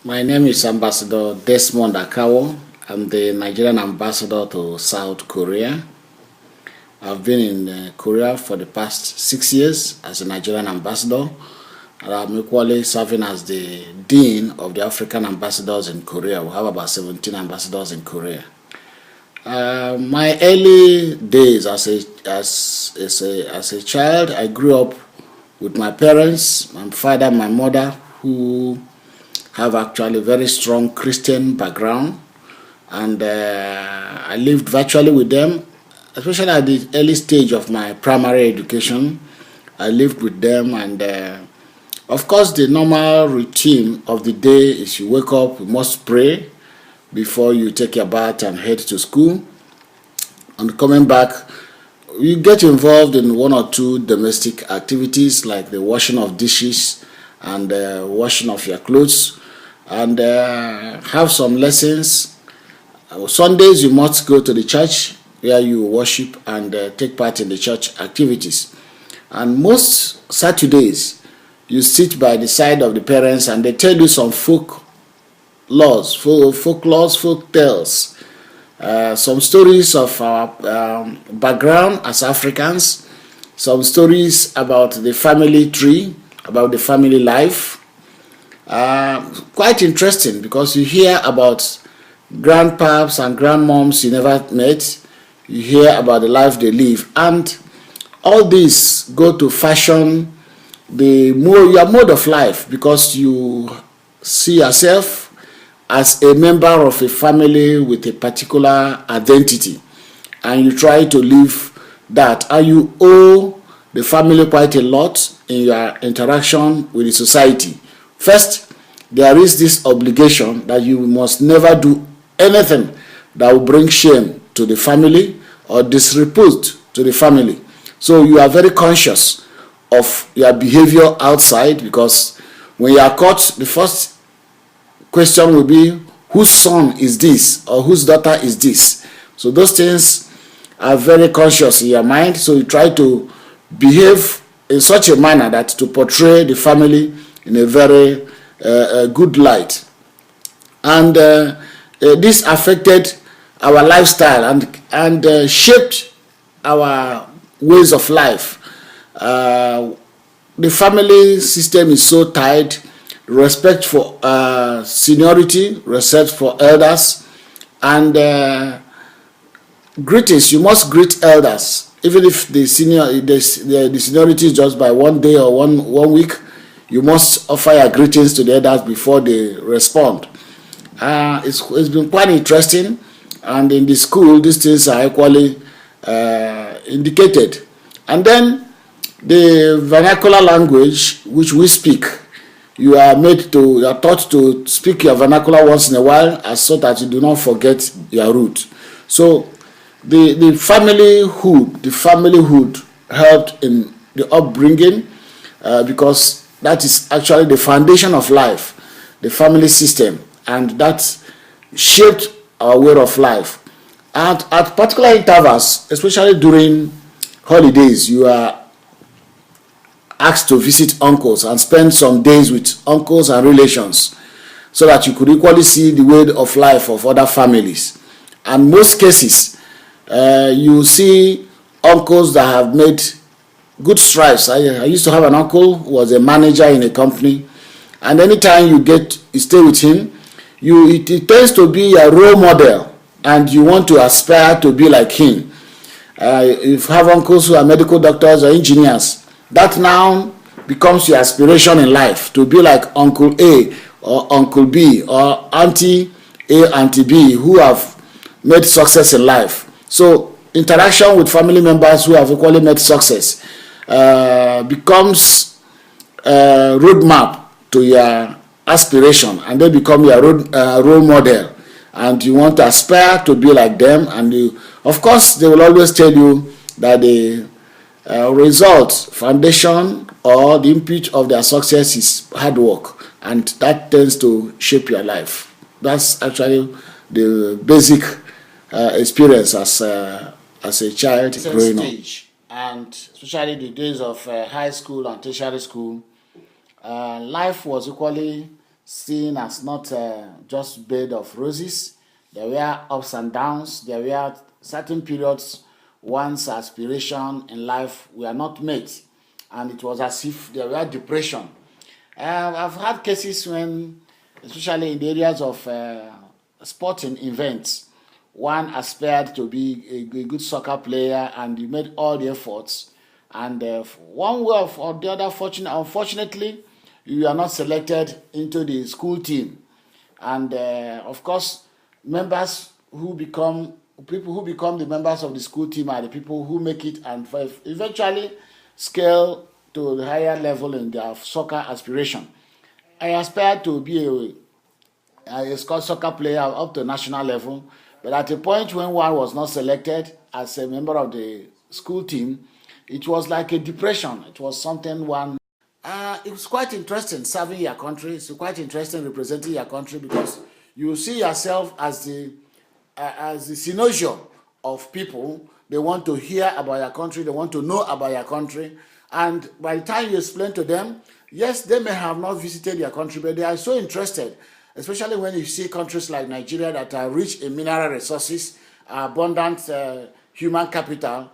My name is Ambassador Desmond Akawo. I'm the Nigerian ambassador to South Korea. I've been in Korea for the past 6 years as a Nigerian ambassador, and I'm equally serving as the Dean of the African ambassadors in Korea. We have about 17 ambassadors in Korea. My early days as a child, I grew up with my parents, my father, my mother, who have actually very strong Christian background, and I lived virtually with them, especially at the early stage of my primary education. I lived with them, and of course the normal routine of the day is you wake up, you must pray before you take your bath and head to school, and coming back you get involved in one or two domestic activities like the washing of dishes and washing of your clothes, and have some lessons. Sundays you must go to the church where you worship and take part in the church activities. And most Saturdays you sit by the side of the parents and they tell you some folk laws, folk tales, some stories of our background as Africans, some stories about the family tree, about the family life. Quite interesting because you hear about grandpaps and grandmoms you never met. You hear about the life they live, and all these go to fashion your mode of life, because you see yourself as a member of a family with a particular identity, and you try to live that, and you owe the family quite a lot in your interaction with the society. First, there is this obligation that you must never do anything that will bring shame to the family or disrepute to the family. So you are very conscious of your behavior outside, because when you are caught, the first question will be, whose son is this or whose daughter is this? So those things are very conscious in your mind, so you try to behave in such a manner that to portray the family in a very good light. And this affected our lifestyle and shaped our ways of life. The family system is so tight: respect for seniority, respect for elders, and greetings. You must greet elders, even if the seniority is just by 1 day or one week. You must offer your greetings to the elders before they respond. It's been quite interesting, and in the school these things are equally indicated. And then the vernacular language which we speak, you are taught to speak your vernacular once in a while, as so that you do not forget your root. So the familyhood helped in the upbringing, because that is actually the foundation of life, the family system, and that shaped our way of life. And at particular intervals, especially during holidays, you are asked to visit uncles and spend some days with uncles and relations, so that you could equally see the way of life of other families. And most cases, you see uncles that have made good strides. I used to have an uncle who was a manager in a company, and anytime you stay with him, it tends to be a role model, and you want to aspire to be like him. If you have uncles who are medical doctors or engineers, that now becomes your aspiration in life, to be like Uncle A or Uncle B or Auntie A, Auntie B, who have made success in life. So interaction with family members who have equally made success becomes a roadmap to your aspiration, and they become your role model, and you want to aspire to be like them. And of course they will always tell you that the foundation or the input of their success is hard work, and that tends to shape your life. That's actually the basic experience as a child growing up. And especially the days of high school and tertiary school, life was equally seen as not just bed of roses. There were ups and downs. There were certain periods one's aspiration in life were not met, and it was as if there were depression. I've had cases when, especially in the areas of sporting events, one aspired to be a good soccer player and you made all the efforts, and one way or the other, unfortunately, you are not selected into the school team, and of course, members who become people who become the members of the school team are the people who make it and eventually scale to the higher level in their soccer aspiration. I aspired to be a soccer player up to national level, but at a point when one was not selected as a member of the school team, it was like a depression. It was something one. It was quite interesting serving your country. It's quite interesting representing your country because you see yourself as the synonym of people. They want to hear about your country. They want to know about your country. And by the time you explain to them, yes, they may have not visited your country, but they are so interested, especially when you see countries like Nigeria that are rich in mineral resources, abundant human capital.